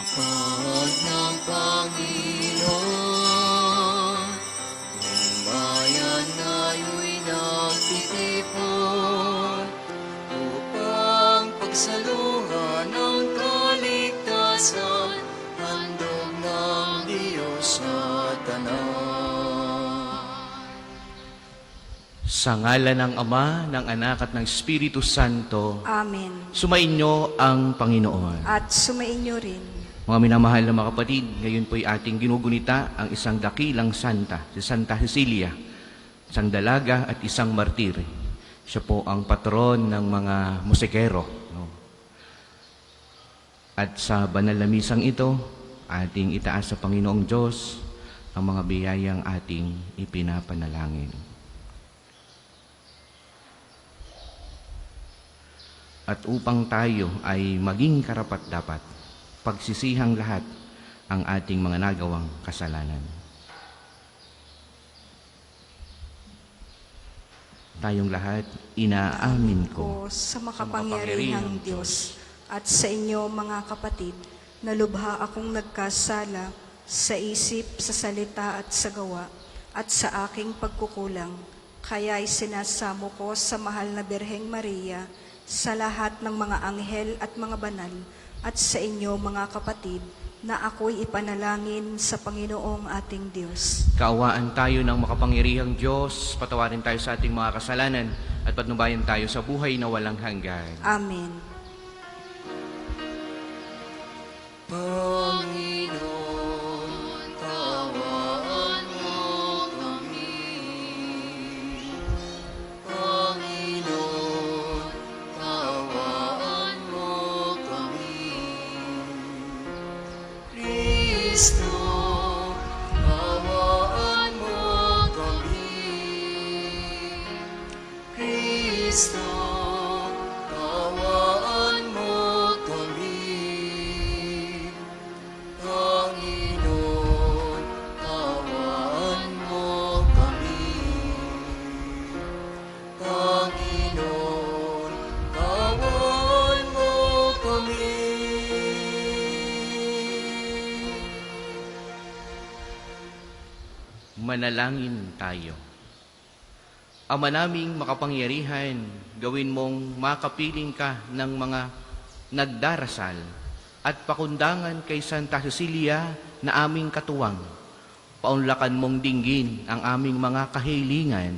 Pag ng Panginoon, ang bayan nga'yo'y nagtitipon upang pagsaluhan ang kaligtasan, handog ng Diyos sa tanan. Sa ngalan ng Ama, ng Anak at ng Espiritu Santo, Amen. sumainyo ang Panginoon. At sumainyo rin. Mga minamahal na mga kapatid, ngayon po'y ating ginugunita ang isang dakilang santa, si Santa Cecilia, isang dalaga at isang martir. Siya po ang patron ng mga musikero. No? At sa banal na misang ito, ating itaas sa Panginoong Diyos ang mga biyayang ating ipinapanalangin. At upang tayo ay maging karapat-dapat, pagsisihang lahat ang ating mga nagawang kasalanan. Tayong lahat, inaamin ko Sa makapangyarihang Diyos at sa inyo mga kapatid, na lubha akong nagkasala sa isip, sa salita at sa gawa, at sa aking pagkukulang. Kaya'y sinasamo ko sa mahal na Birheng Maria, sa lahat ng mga anghel at mga banal, at sa inyo mga kapatid, na ako'y ipanalangin sa Panginoong ating Diyos. kaawaan tayo ng makapangyarihang Diyos, patawarin tayo sa ating mga kasalanan, at patnubayan tayo sa buhay na walang hanggan. Amen. Panginoon, kaawaan mo kami. Panginoon, kaawaan mo kami. Kristo, kaawaan mo kami. Kristo, kaawaan mo kami. Panginoon, kaawaan mo kami. Panginoon, kaawaan mo kami. Manalangin tayo. Ama naming makapangyarihan, gawin mong makapiling ka ng mga nagdarasal at pakundangan kay Santa Cecilia na aming katuwang. Paunlakan mong dinggin ang aming mga kahilingan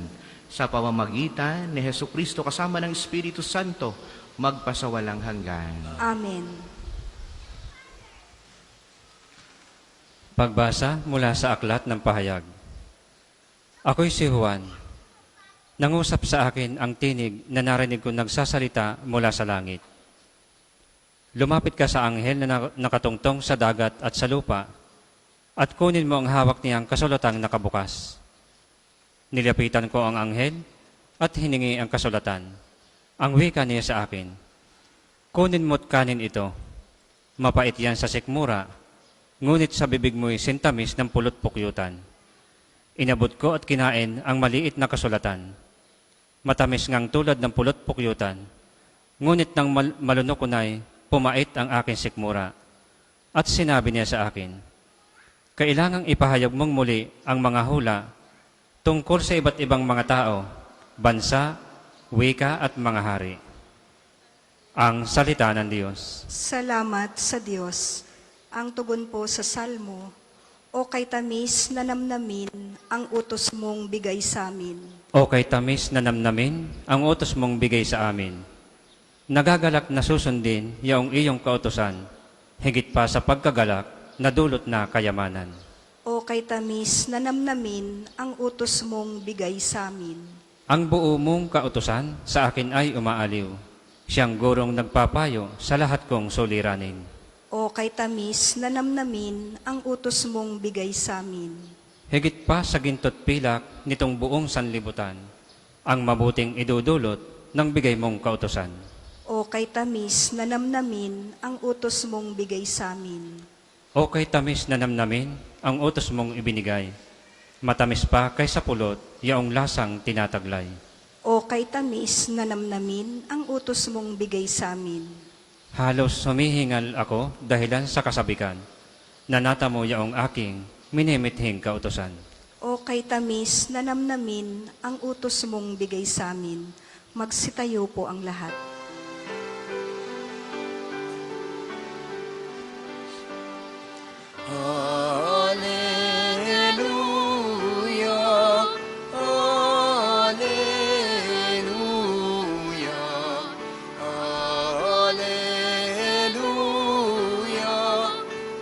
sa pamamagitan ni Hesukristo kasama ng Espiritu Santo magpasawalang hanggan. Amen. Pagbasa mula sa Aklat ng Pahayag. Ako'y si Juan. Nangusap sa akin ang tinig na narinig ko nagsasalita mula sa langit. Lumapit ka sa anghel na nakatungtong sa dagat at sa lupa, at kunin mo ang hawak niyang kasulatang nakabukas. Nilapitan ko ang anghel at hiningi ang kasulatan. Ang wika niya sa akin, kunin mo't kanin ito. Mapait yan sa sikmura, ngunit sa bibig mo'y sintamis ng pulot pukyutan. Inabot ko at kinain ang maliit na kasulatan. Matamis ngang tulad ng pulot pukyutan, ngunit nang malunok ko na'y pumait ang aking sikmura. At sinabi niya sa akin, kailangang ipahayag mong muli ang mga hula tungkol sa iba't ibang mga tao, bansa, wika at mga hari. Ang salita ng Diyos. Salamat sa Diyos. Ang tugon po sa Salmo, o kay tamis na namnamin ang utos mong bigay sa amin. O kay tamis na namnamin ang utos mong bigay sa amin. Nagagalak na susundin yaong iyong kautosan, higit pa sa pagkagalak na dulot na kayamanan. O kay tamis na namnamin ang utos mong bigay sa amin. Ang buo mong kautosan sa akin ay umaaliw. Siyang gurong nagpapayo sa lahat kong suliranin. O kay tamis na namnamin ang utos mong bigay sa amin. Higit pa sa gintot pilak nitong buong sanlibutan, ang mabuting idudulot ng bigay mong kautosan. O kay tamis na namnamin ang utos mong bigay sa amin. O kay tamis na namnamin ang utos mong ibinigay, matamis pa kaysa pulot yaong lasang tinataglay. O kay tamis na namnamin ang utos mong bigay sa amin. Halos humihingal ako dahilan sa kasabikan na natamo yaong aking minimithing kautosan. O kay tamis na namnamin ang utos mong bigay sa amin, magsitayo po ang lahat. Hallelujah, Hallelujah, Hallelujah,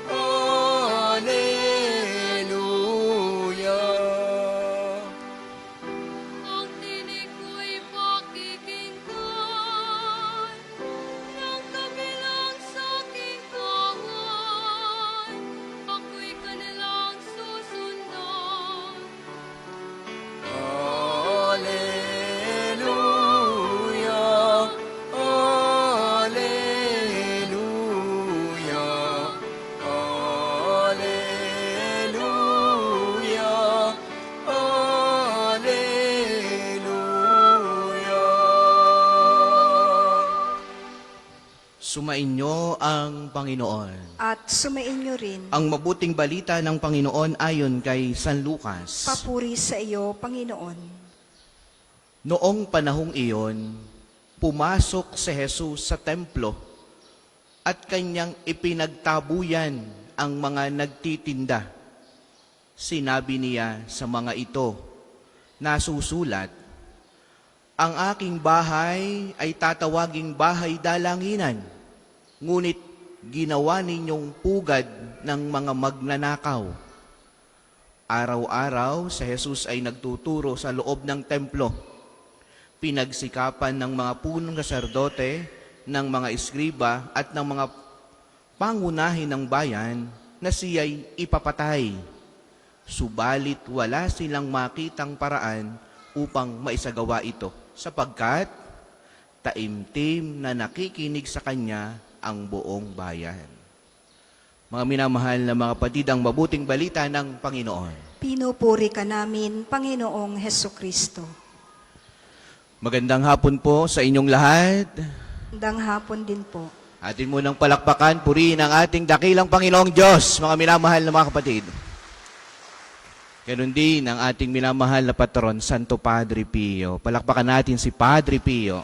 Hallelujah. Ang tinig ko'y pakikinggan ng kabilang sa aking kawan. Ako'y kanilang susundan. Hallelujah, Hallelujah, Hallelujah, Hallelujah. Sumainyo ang Panginoon. At sumainyo rin, Ang mabuting balita ng Panginoon ayon kay San Lucas. papuri sa iyo, Panginoon. Noong panahong iyon, pumasok si Jesus sa templo at kanyang ipinagtabuyan ang mga nagtitinda. Sinabi niya sa mga ito, nasusulat, ang aking bahay ay tatawaging bahay dalanginan, ngunit ginawa ninyong pugad ng mga magnanakaw. Araw-araw si Jesus ay nagtuturo sa loob ng templo. Pinagsikapan ng mga punong saserdote, ng mga eskriba at ng mga pangunahin ng bayan na siya'y ipapatay. Subalit wala silang makitang paraan upang maisagawa ito, sapagkat taimtim na nakikinig sa kanya ang buong bayan. Mga minamahal na mga kapatid, ang mabuting balita ng Panginoon. Pinupuri ka namin, Panginoong Hesukristo. Magandang hapon po sa inyong lahat. Magandang hapon din po. Atin munang palakpakan, purihin ang ating dakilang Panginoong Diyos, mga minamahal na mga kapatid. Ganun din ang ating minamahal na patron, Santo Padre Pio. Palakpakan natin si Padre Pio.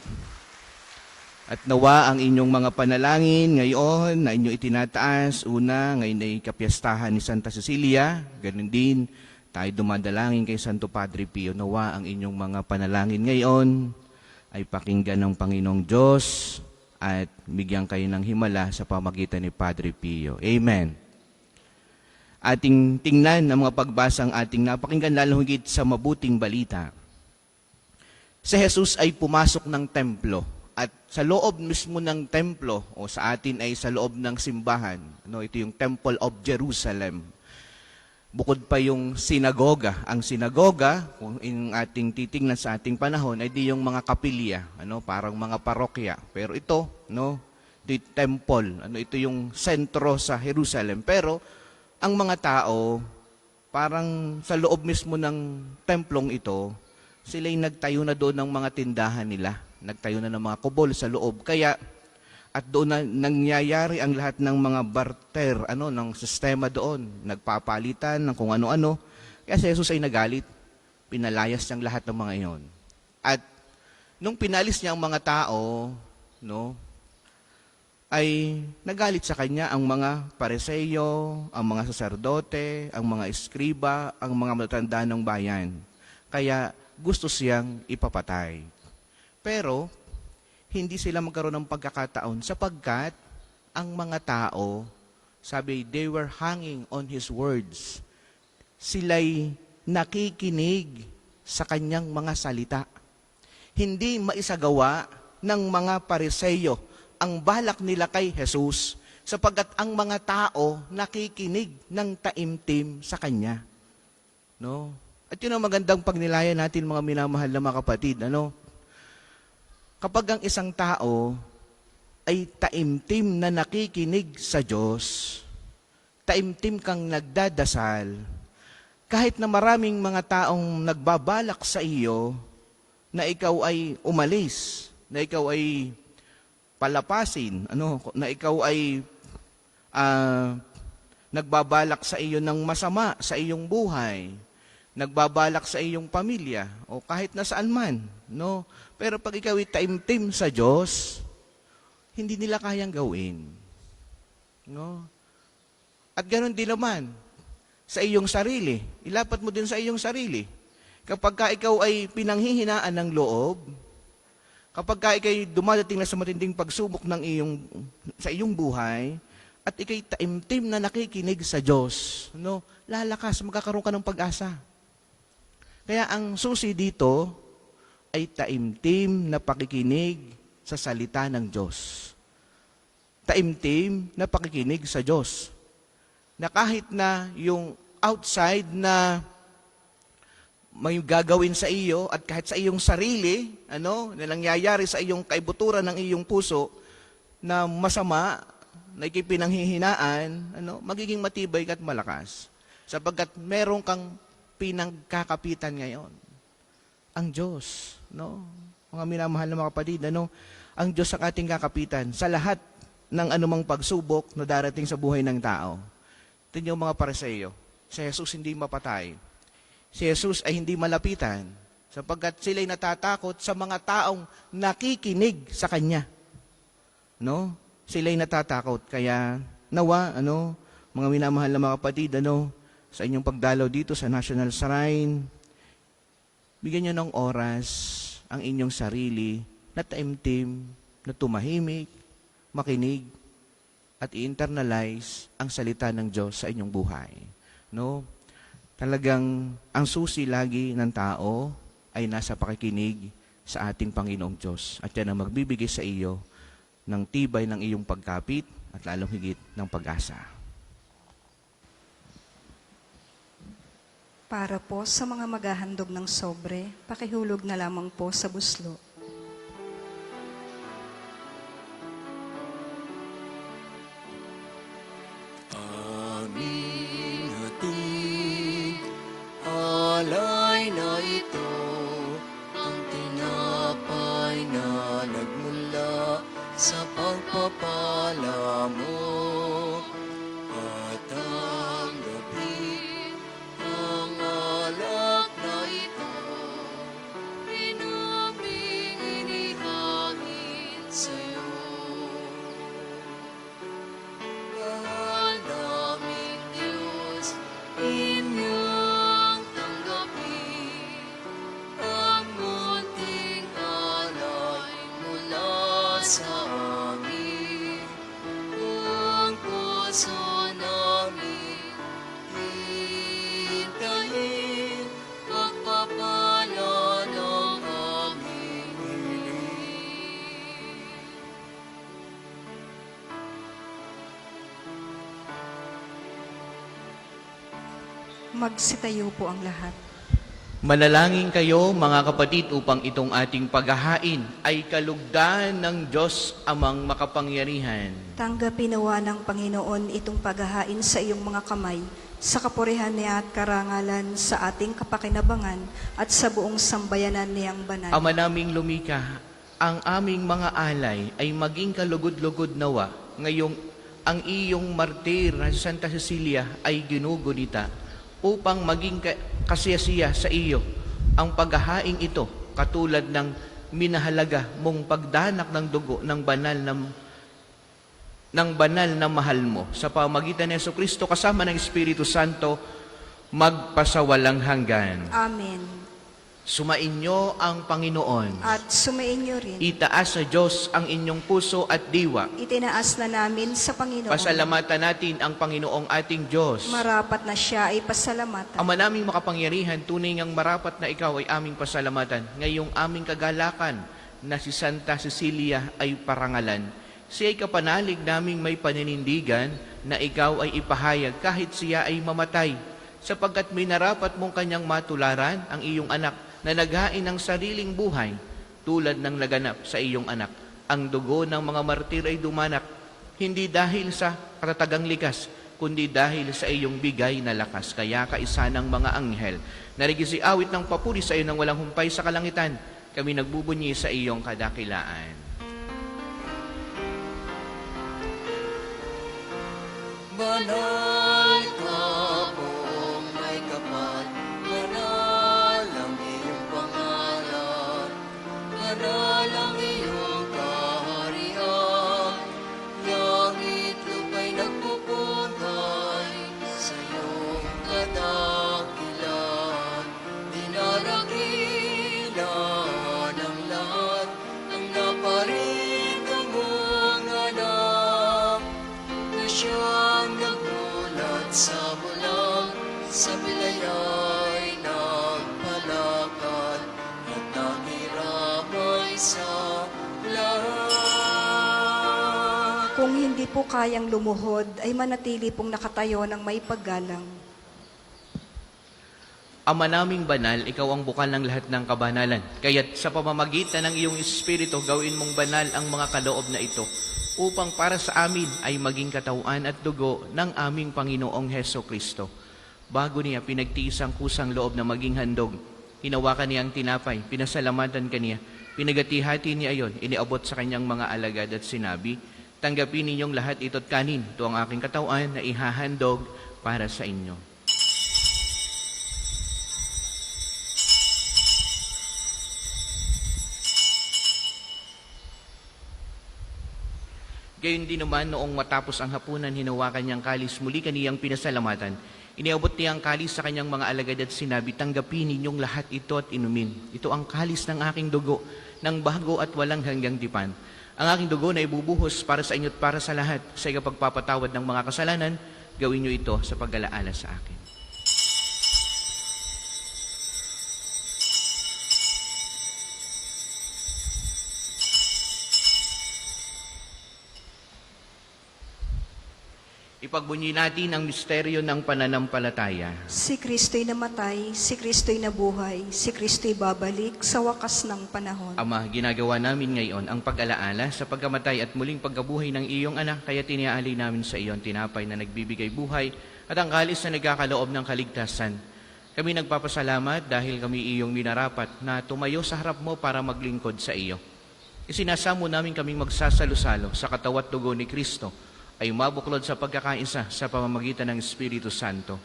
At nawa ang inyong mga panalangin ngayon na inyo itinataas, una, ngayon ay kapiyastahan ni Santa Cecilia. Ganun din, tayo dumadalangin kay Santo Padre Pio. Nawa ang inyong mga panalangin ngayon ay pakinggan ng Panginoong Diyos at bigyan kayo ng himala sa pamagitan ni Padre Pio. Amen. Ating tingnan ang mga pagbasang ating napakinggan, lalo higit sa mabuting balita. Si Jesus ay pumasok ng templo at sa loob mismo ng templo o sa atin ay sa loob ng simbahan. Ito yung Temple of Jerusalem. Bukod pa yung sinagoga. Ang sinagoga, kung yung ating titingnan sa ating panahon, ay di yung mga kapilya, parang mga parokya. Pero ito, the temple, ito yung sentro sa Jerusalem. Pero ang mga tao, parang sa loob mismo ng templong ito, sila'y nagtayo na doon ng mga tindahan nila. Nagtayo na ng mga kubol sa loob. Kaya, at doon na nangyayari ang lahat ng mga barter, ng sistema doon. Nagpapalitan ng kung ano-ano. Kaya si Jesus ay nagalit. Pinalayas niyang lahat ng mga iyon. At nung pinalis niya ang mga tao, ay nagalit sa kanya ang mga Pareseyo, ang mga saserdote, ang mga eskriba, ang mga matatanda ng bayan. Kaya gusto siyang ipapatay. Pero, hindi sila magkaroon ng pagkakataon sapagkat ang mga tao, sabi, they were hanging on His words. Sila'y nakikinig sa kanyang mga salita. Hindi maisagawa ng mga Pareseyo ang balak nila kay Jesus sapagkat ang mga tao nakikinig ng taimtim sa Kanya. At yun ang magandang pagnilayan natin, mga minamahal na mga kapatid. Kapag ang isang tao ay taimtim na nakikinig sa Diyos, taimtim kang nagdadasal, kahit na maraming mga taong nagbabalak sa iyo na ikaw ay umalis, na ikaw ay palapasin, na ikaw ay nagbabalak sa iyo ng masama sa iyong buhay, nagbabalak sa iyong pamilya, o kahit nasaan man, no? Pero pag ikaw ay taimtim sa Diyos, hindi nila kayang gawin. No? At ganoon din naman sa iyong sarili. Ilapat mo din sa iyong sarili. Kapag ka ikaw ay pinanghihinaan ng loob, kapag ka ikaw dumadating na sa matinding pagsubok sa iyong buhay, at ikay taimtim na nakikinig sa Diyos, no? Lalakas, magkakaroon ka ng pag-asa. Kaya ang susi dito ay taimtim na pakikinig sa salita ng Diyos. Taimtim na pakikinig sa Diyos. Na kahit na yung outside na may gagawin sa iyo at kahit sa iyong sarili, na nangyayari sa iyong kaibuturan ng iyong puso na masama, na ikipinanghihinaan, magiging matibay ka at malakas. Sapagkat meron kang pinagkakapitan ngayon. Ang Diyos, mga minamahal na mga kapatid, ang Diyos ang ating kakapitan sa lahat ng anumang pagsubok na darating sa buhay ng tao. Tingnan mga Pariseo, si Jesus hindi mapatay. Si Jesus ay hindi malapitan sapagkat sila'y natatakot sa mga taong nakikinig sa Kanya. Sila'y natatakot. Kaya nawa, mga minamahal na mga kapatid, sa inyong pagdalaw dito sa National Shrine, bigyan nyo ng oras ang inyong sarili na taimtim, na tumahimik, makinig, at i-internalize ang salita ng Diyos sa inyong buhay. Talagang ang susi lagi ng tao ay nasa pakikinig sa ating Panginoong Diyos. At yan ang magbibigay sa iyo ng tibay ng iyong pagkapit at lalong higit ng pag-asa. Para po sa mga maghahandog ng sobre, pakihulog na lamang po sa buslo. Aming hatid, alay na ito, ang tinapay na nagmula sa pagpapala mo. At ang gabi, ang alak na ito, Pinaming inihangin sa'yo. mahal naming Diyos, Inyong tanggapin ang munting alay mula sa amin. Ang puso namin hintayin, pagpapala ng aming hiling. Magsitayo po ang lahat. Manalangin kayo, mga kapatid, upang itong ating paghahain ay kalugdan ng Diyos amang makapangyarihan. Tanggapin nawa ng Panginoon itong paghahain sa iyong mga kamay, sa kapurihan niya at karangalan sa ating kapakinabangan at sa buong sambayanan niyang banal. Ama naming lumika, ang aming mga alay ay maging kalugod-lugod nawa ngayong ang iyong martir na si Santa Cecilia ay ginugunita upang maging kasiyasiya sa iyo ang paghahaing ito katulad ng minahalaga mong pagdanak ng dugo ng banal na mahal mo sa pamagitan ni Jesucristo kasama ng Espiritu Santo magpasawalang hanggan. Amen. Sumainyo ang Panginoon. At sumainyo rin. Itaas sa Diyos ang inyong puso at diwa. Itinaas na namin sa Panginoon. Pasalamatan natin ang Panginoong ating Diyos. Marapat na siya ay pasalamatan. Ama naming makapangyarihan, tunay ngang marapat na ikaw ay aming pasalamatan. Ngayong aming kagalakan na si Santa Cecilia ay parangalan. Siya ay kapanalig naming may paninindigan na ikaw ay ipahayag kahit siya ay mamatay. Sapagkat minarapat mong kanyang matularan ang iyong anak na naghain ng sariling buhay tulad ng naganap sa iyong anak. Ang dugo ng mga martir ay dumanak, hindi dahil sa katatagang likas, kundi dahil sa iyong bigay na lakas. Kaya kaisa ng mga anghel, narigisi awit ng papuri sa iyo ng walang humpay sa kalangitan, kami nagbubunyi sa iyong kadakilaan. Banal ka pong may kapal, banal ang iyong pangalan, banal ang iyong kaharian, langit lupa'y nagpupungkay sa iyong kadakilan. Dinarakilan ang lahat ng naparito mong anak, na siyang nagulat sa bulang, sa bilayay nagpalakad, at nakiramay sa lahat. Kung hindi po kayang lumuhod, ay manatili pong nakatayo ng may paggalang. Ama naming banal, ikaw ang bukal ng lahat ng kabanalan. Kaya't sa pamamagitan ng iyong Espiritu, gawin mong banal ang mga kaloob na ito, upang para sa amin ay maging katawan at dugo ng aming Panginoong Heso Kristo. Bago niya pinagtiis ang kusang loob na maging handog, hinawakan niya ang tinapay, pinasalamatan kaniya, pinagati-hati niya ayon, iniabot sa kanyang mga alagad at sinabi, tanggapin ninyong lahat ito't kanin, ito ang aking katawan na ihahandog para sa inyo. Gayon din naman noong matapos ang hapunan, hinawakan niyang kalis, muli kaniyang pinasalamatan. Iniabot niya ang kalis sa kanyang mga alagad at sinabi, tanggapin ninyong lahat ito at inumin. Ito ang kalis ng aking dugo, ng bago at walang hanggang tipan. Ang aking dugo na ibubuhos para sa inyo at para sa lahat, sa ikapagpapatawad ng mga kasalanan, gawin niyo ito sa pag-alaala sa akin. Ipagbunyi natin ang misteryo ng pananampalataya. Si Kristo'y namatay, si Kristo'y nabuhay, si Kristo'y babalik sa wakas ng panahon. Ama, ginagawa namin ngayon ang pag-alaala sa pagkamatay at muling pagkabuhay ng iyong anak, kaya tiniaalay namin sa iyo ang tinapay na nagbibigay buhay at ang kalis na nagkakaloob ng kaligtasan. Kami nagpapasalamat dahil kami iyong minarapat na tumayo sa harap mo para maglingkod sa iyo. Isinasamo namin kaming magsasalo-salo sa katawat dugo ni Kristo ay mabuklod sa pagkakaisa sa pamamagitan ng Espiritu Santo.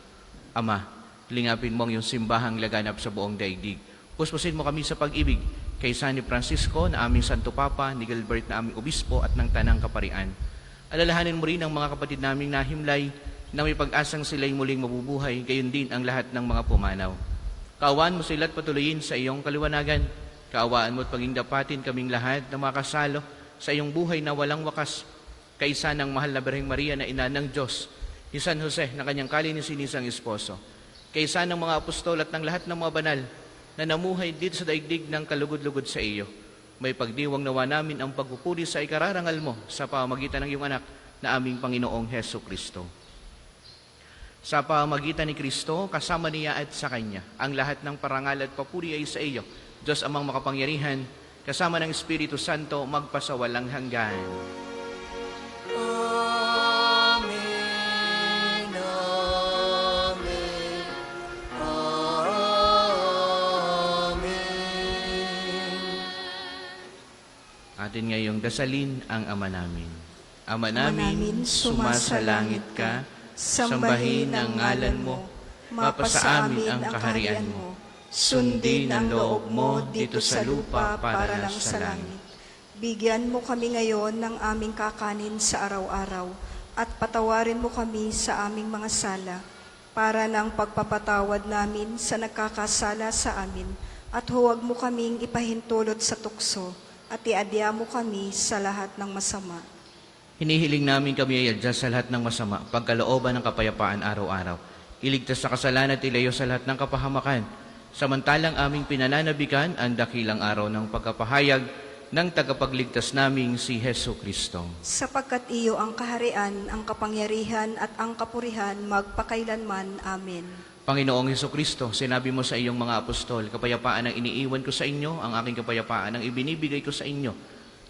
Ama, lingapin mo ang iyong simbahang laganap sa buong daigdig. Puspusin mo kami sa pag-ibig kay San Francisco na aming Santo Papa, ni Gilbert na aming Obispo at ng Tanang Kaparian. Alalahanin mo rin ang mga kapatid naming nahimlay na may pag-asang sila'y muling mabubuhay, gayon din ang lahat ng mga pumanaw. Kaawaan mo sila at patuloyin sa iyong kaliwanagan. Kaawaan mo at paging dapatin kaming lahat na makasalo sa iyong buhay na walang wakas, kaisa ng mahal na Birheng Maria na ina ng Diyos, ni San Jose na kanyang kalinisin-isang esposo, kaisa ng mga apostol at ng lahat ng mga banal na namuhay dito sa daigdig ng kalugod-lugod sa iyo. May pagdiwang nawa namin ang pagpupuri sa ikararangal mo sa pamamagitan ng iyong anak na aming Panginoong Heso Kristo. Sa pamamagitan ni Kristo, kasama niya at sa Kanya, ang lahat ng parangal at papuri ay sa iyo, Diyos amang makapangyarihan, kasama ng Espiritu Santo, magpasawalang hanggan. Amen, amen, amen. Atin ngayong dasalin ang Ama namin. Ama Ama namin, sumasalangit ka, sambahin ang ngalan mo, mapasa amin ang kaharian mo. Sundin ang loob mo dito sa lupa para lang sa langit. Bigyan mo kami ngayon ng aming kakanin sa araw-araw at patawarin mo kami sa aming mga sala para ng pagpapatawad namin sa nagkakasala sa amin at huwag mo kaming ipahintulot sa tukso at iadya mo kami sa lahat ng masama. Hinihiling namin kami ay adya sa lahat ng masama, pagkalooban ng kapayapaan araw-araw. Iligtas sa kasalanan at ilayo sa lahat ng kapahamakan. Samantalang aming pinananabikan ang dakilang araw ng pagkapahayag ng tagapagligtas naming si Heso Kristo. Sapagkat iyo ang kaharian, ang kapangyarihan at ang kapurihan magpakailanman. Amen. Panginoong Heso Kristo, sinabi mo sa iyong mga apostol, kapayapaan ang iniiwan ko sa inyo, ang aking kapayapaan ang ibinibigay ko sa inyo.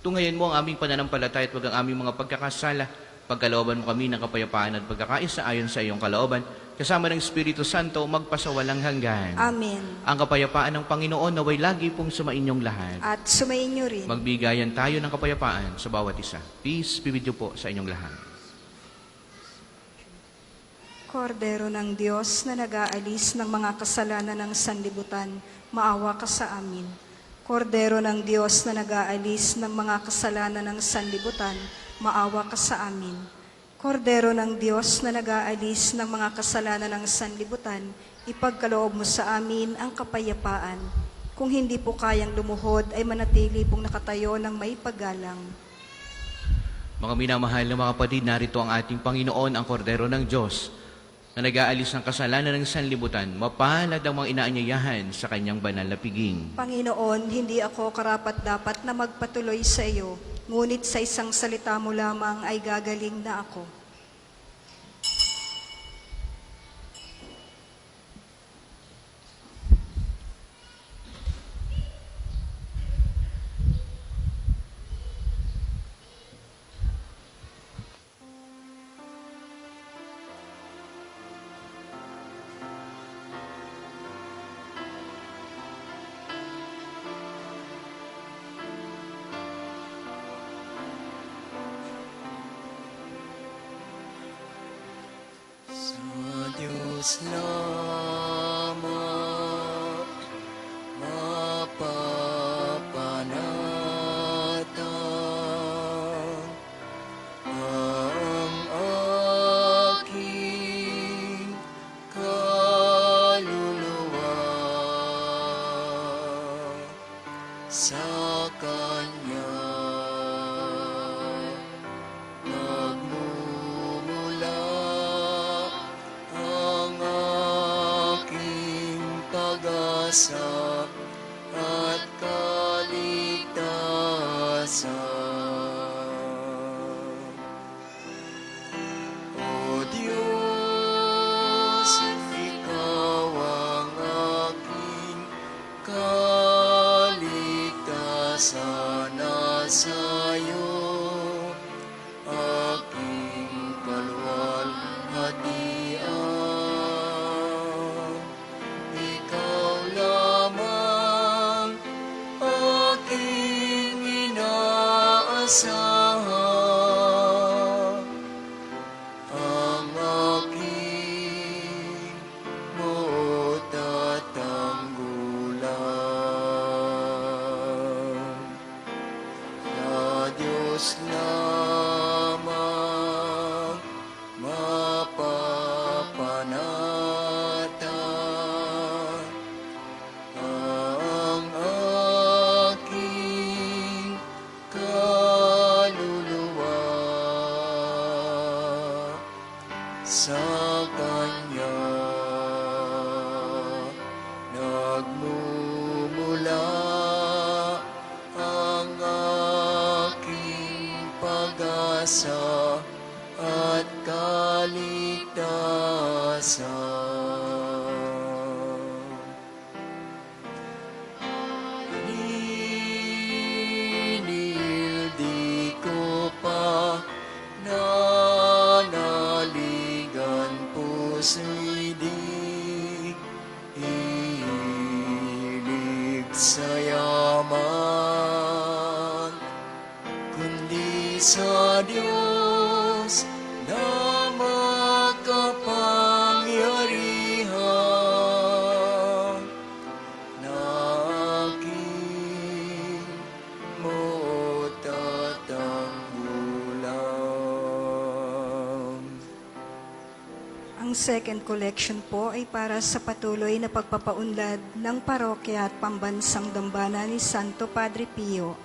Tunghayan mo ang aming pananampalataya at wag ang aming mga pagkakasala. Pagkalooban mo kami ng kapayapaan at pagkakaisa ayon sa iyong kalooban, kasama ng Espiritu Santo, magpasawalang hanggan. Amen. Ang kapayapaan ng Panginoon naway lagi pong sumainyong lahat. At sumainyo rin. Magbigayan tayo ng kapayapaan sa bawat isa. Peace be with you po sa inyong lahat. Kordero ng Diyos na nag-aalis ng mga kasalanan ng sanlibutan, maawa ka sa amin. Kordero ng Diyos na nag-aalis ng mga kasalanan ng sanlibutan, maawa ka sa amin. Kordero ng Diyos na nag-aalis ng mga kasalanan ng sanlibutan, ipagkaloob mo sa amin ang kapayapaan. Kung hindi po kayang lumuhod, ay manatili pong nakatayo ng may paggalang. Mga minamahal na mga kapatid, narito ang ating Panginoon, ang Kordero ng Diyos, na nag-aalis ng kasalanan ng sanlibutan. Mapalad ang mga inaanyayahan sa kanyang banal na piging. Panginoon, hindi ako karapat-dapat na magpatuloy sa iyo, ngunit sa isang salita mo lamang ay gagaling na ako. Sa Diyos lamang mapapanatang ang aking kaluluwa. Sa Kanya nagmumula ang aking pag-asa at kaligtasan. O Diyos, Ikaw ang aking kaligtasan, nasa iyo aking kaluwalhatian. Ikaw lamang aking inaasahan, ang aking moot at tanggulan. Na Diyos lamang mapapanatang ang aking kaluluwa. Sa Kanya nagmumula ang aking pag-asa at kaligtasan. Ninil di ko pa nanaligan, puso'y di hilig sa yaman, kundi sa Diyos na makapangyarihan, na aking moot at tanggulan. Ang second collection po ay para sa patuloy na pagpapaunlad ng parokya at pambansang dambana ni Santo Padre Pio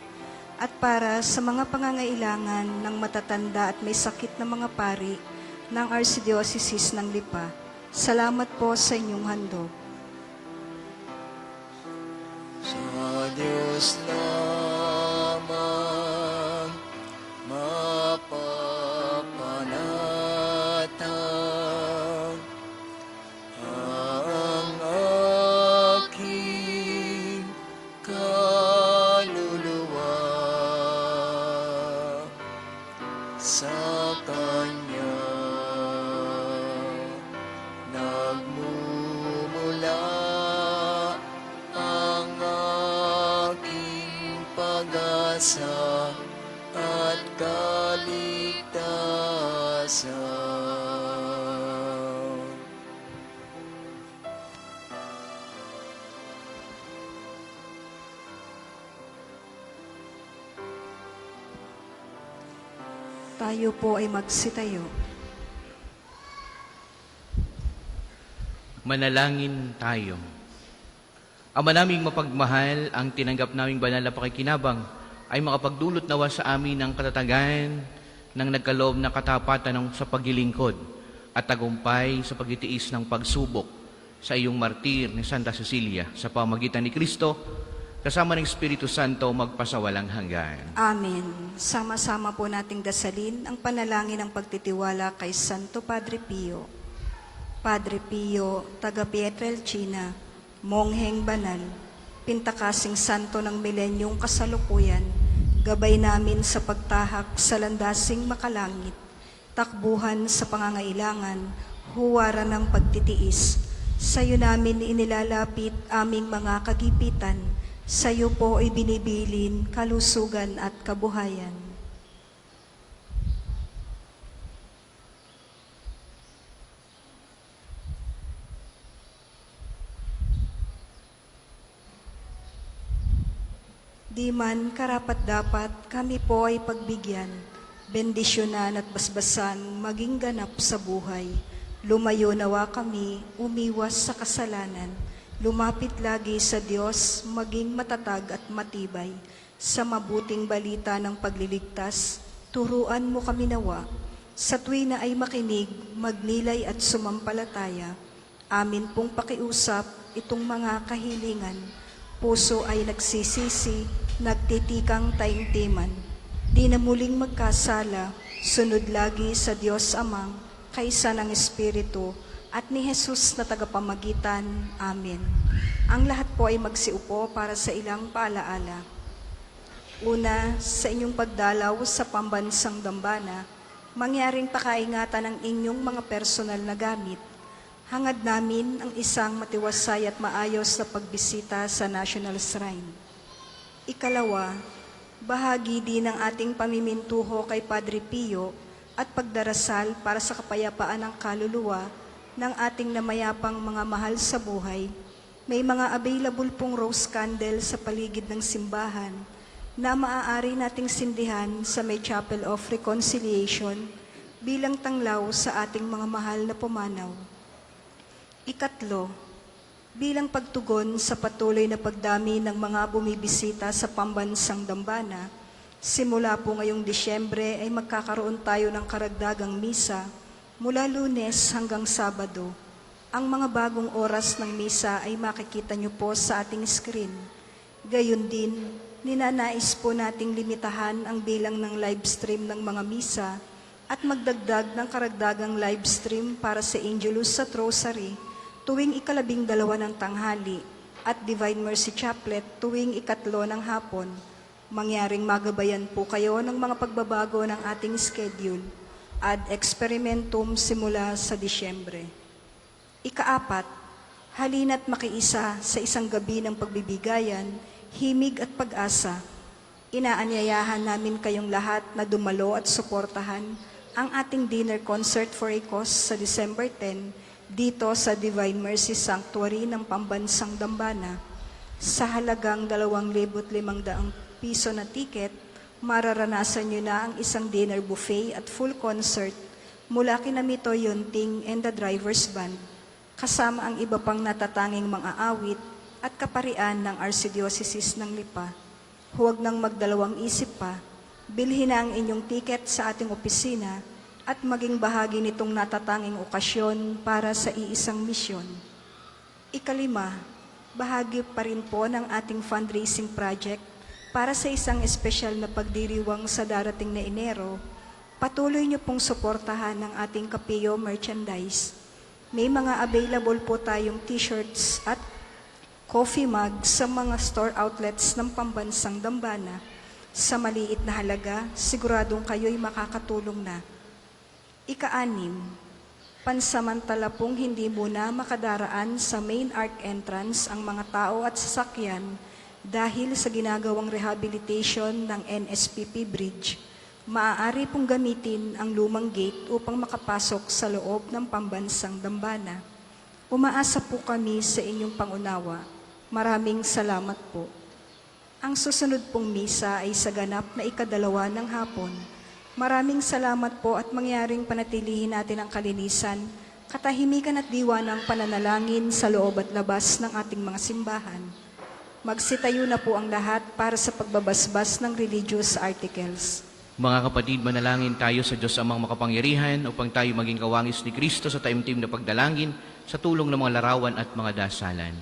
at para sa mga pangangailangan ng matatanda at may sakit na mga pari ng Archdiocese ng Lipa. Salamat po sa inyong handog. Sa Diyos lamang mapapanatang ang aking kaluluwa. Sa Kanya nagmumula ang aking pag-asa at kaligtasan. Tayo po ay magsitayo. Manalangin tayo. Ama naming mapagmahal, ang tinanggap naming banal na pakikinabang ay makapagdulot nawa sa amin ng katatagan ng nagkaloob na katapatan ng sa paglilingkod at tagumpay sa pagtitiis ng pagsubok sa iyong martir ni Santa Cecilia sa pamagitan ni Kristo kasama ng Espiritu Santo magpasawalang hanggan. Amen. Sama-sama po nating dasalin ang panalangin ng pagtitiwala kay Santo Padre Pio. Padre Pio, taga Pietrelcina, mongheng banal, pintakasing santo ng milenyong kasalukuyan, gabay namin sa pagtahak sa landasing makalangit, takbuhan sa pangangailangan, huwaran ng pagtitiis. Sa'yo namin inilalapit aming mga kagipitan, sa'yo po ay binibilin kalusugan at kabuhayan. Di man karapat-dapat kami po ay pagbigyan, bendisyonan at basbasan maging ganap sa buhay. Lumayo nawa kami, umiwas sa kasalanan, lumapit lagi sa Diyos, maging matatag at matibay. Sa mabuting balita ng pagliligtas, turuan mo kami nawa. Sa tuwi na ay makinig, magnilay at sumampalataya. Amin pong pakiusap itong mga kahilingan. Puso ay nagsisisi, nagtitikang taimtiman. Di na muling magkasala, sunod lagi sa Diyos Amang, kaysa ng Espiritu, at ni Jesus na tagapamagitan. Amen. Ang lahat po ay magsiupo para sa ilang paalaala. Una, sa inyong pagdalaw sa pambansang dambana, mangyaring pakaingatan ng inyong mga personal na gamit. Hangad namin ang isang matiwasay at maayos na pagbisita sa National Shrine. Ikalawa, bahagi din ng ating pamimintuho kay Padre Pio at pagdarasal para sa kapayapaan ng kaluluwa ng ating namayapang mga mahal sa buhay. May mga available pong rose candle sa paligid ng simbahan na maaari nating sindihan sa may Chapel of Reconciliation bilang tanglaw sa ating mga mahal na pumanaw. Ikatlo, bilang pagtugon sa patuloy na pagdami ng mga bumibisita sa pambansang dambana, simula po ngayong Disyembre ay magkakaroon tayo ng karagdagang misa mula Lunes hanggang Sabado. Ang mga bagong oras ng misa ay makikita niyo po sa ating screen. Gayun din, ninanais po nating limitahan ang bilang ng live stream ng mga misa at magdagdag ng karagdagang live stream para sa Angelus at Rosary tuwing 12 ng tanghali at Divine Mercy Chaplet tuwing 3 ng hapon. Mangyaring magabayan po kayo ng mga pagbabago ng ating schedule ad experimentum simula sa Disyembre. Ikaapat, halina't makiisa sa isang gabi ng pagbibigayan, himig at pag-asa. Inaanyayahan namin kayong lahat na dumalo at suportahan ang ating dinner concert for a cause sa December 10 dito sa Divine Mercy Sanctuary ng Pambansang Dambana. Sa halagang 2,500 piso na tiket, mararanasan nyo na ang isang dinner buffet at full concert mula kina Mito Yunting and the Driver's Band, kasama ang iba pang natatanging mga awit at kaparian ng Archdiocese ng Lipa. Huwag nang magdalawang isip pa, bilhin na ang inyong tiket sa ating opisina at maging bahagi nitong natatanging okasyon para sa iisang misyon. Ikalima, bahagi pa rin po ng ating fundraising project para sa isang espesyal na pagdiriwang sa darating na Enero. Patuloy niyo pong suportahan ng ating Kapio merchandise. May mga available po tayong t-shirts at coffee mug sa mga store outlets ng Pambansang Dambana. Sa maliit na halaga, siguradong kayo'y makakatulong na. Ika-6, pansamantala pong hindi muna makadaraan sa main arc entrance ang mga tao at sasakyan dahil sa ginagawang rehabilitation ng NSPP Bridge. Maaari pong gamitin ang lumang gate upang makapasok sa loob ng Pambansang Dambana. Umaasa po kami sa inyong pangunawa. Maraming salamat po. Ang susunod pong misa ay sa ganap na 2 ng hapon. Maraming salamat po at mangyaring panatilihin natin ang kalinisan, katahimikan at diwa ng pananalangin sa loob at labas ng ating mga simbahan. Magsitayo na po ang lahat para sa pagbabasbas ng religious articles. Mga kapatid, manalangin tayo sa Diyos Amang makapangyarihan upang tayo maging kawangis ni Kristo sa taimtim na pagdalangin sa tulong ng mga larawan at mga dasalan.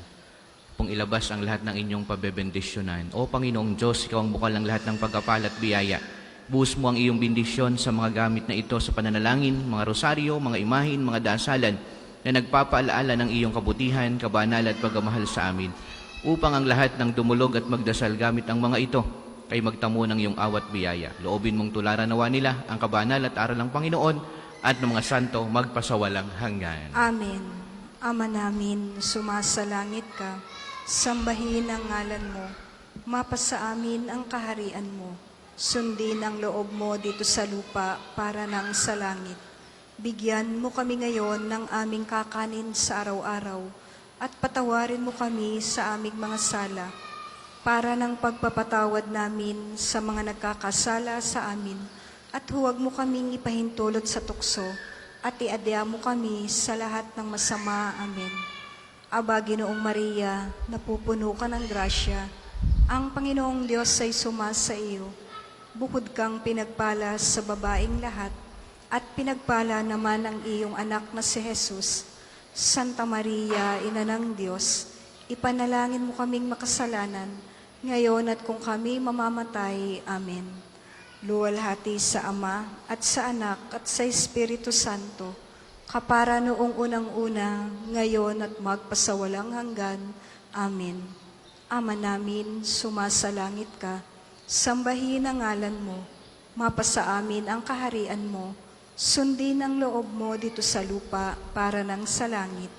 Upang ilabas ang lahat ng inyong pabebendisyonan. O Panginoong Diyos, Ikaw ang bukal ng lahat ng pagkapal at biyaya. Buhos mo ang iyong bendisyon sa mga gamit na ito sa pananalangin, mga rosaryo, mga imahin, mga dasalan na nagpapaalaala ng iyong kabutihan, kabanalan at pagmamahal sa amin. Upang ang lahat ng dumulog at magdasal gamit ang mga ito kay magtamo ng iyong awat biyaya. Loobin mong tularan nawa nila ang kabanal at aral ng Panginoon at ng mga santo magpasawalang hanggan. Amen. Ama namin, sumasalangit ka, sambahin ang ngalan mo, mapasa amin ang kaharian mo, sundin ang loob mo dito sa lupa para nang sa langit. Bigyan mo kami ngayon ng aming kakanin sa araw-araw at patawarin mo kami sa aming mga sala para ng pagpapatawad namin sa mga nagkakasala sa amin at huwag mo kaming ipahintulot sa tukso at iadya mo kami sa lahat ng masama. Amen. Aba, Ginoong Maria, napupuno ka ng grasya, ang Panginoong Diyos ay sumasa iyo. Bukod kang pinagpala sa babaeng lahat at pinagpala naman ang iyong anak na si Jesus. Santa Maria, Ina ng Diyos, ipanalangin mo kaming makasalanan, ngayon at kung kami mamamatay. Amen. Luwalhati sa Ama at sa Anak at sa Espiritu Santo, kapara noong unang-una, ngayon at magpasawalang hanggan. Amen. Ama namin, sumasalangit ka, sambahin ang ngalan mo, mapasa amin ang kaharian mo, sundin ang loob mo dito sa lupa para nang sa langit.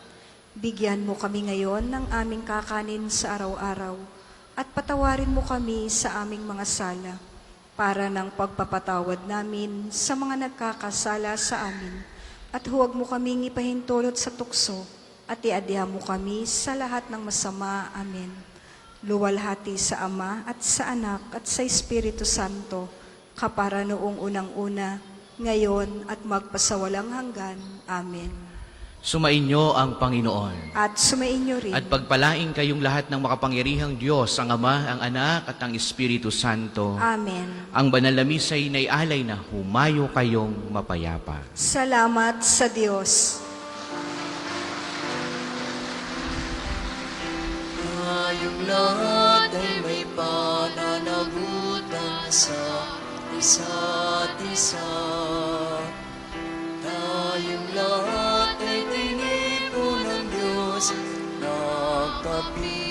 Bigyan mo kami ngayon ng aming kakanin sa araw-araw, at patawarin mo kami sa aming mga sala, para ng pagpapatawad namin sa mga nagkakasala sa amin. At huwag mo kaming ipahintulot sa tukso, at iadya mo kami sa lahat ng masama. Amen. Luwalhati sa Ama at sa Anak at sa Espiritu Santo, kapara noong unang-una, ngayon at magpasawalang hanggan. Amen. Sumainyo ang Panginoon. At sumainyo rin. At pagpalain kayong lahat ng makapangyarihang Diyos, ang Ama, ang Anak, at ang Espiritu Santo. Amen. Ang banal na misa ay naialay na humayo kayong mapayapa. Salamat sa Diyos. Tayong lahat ay may pananagutan sa isa't isa. Tayong lahat ay tinipo ng Diyos, nagkapit.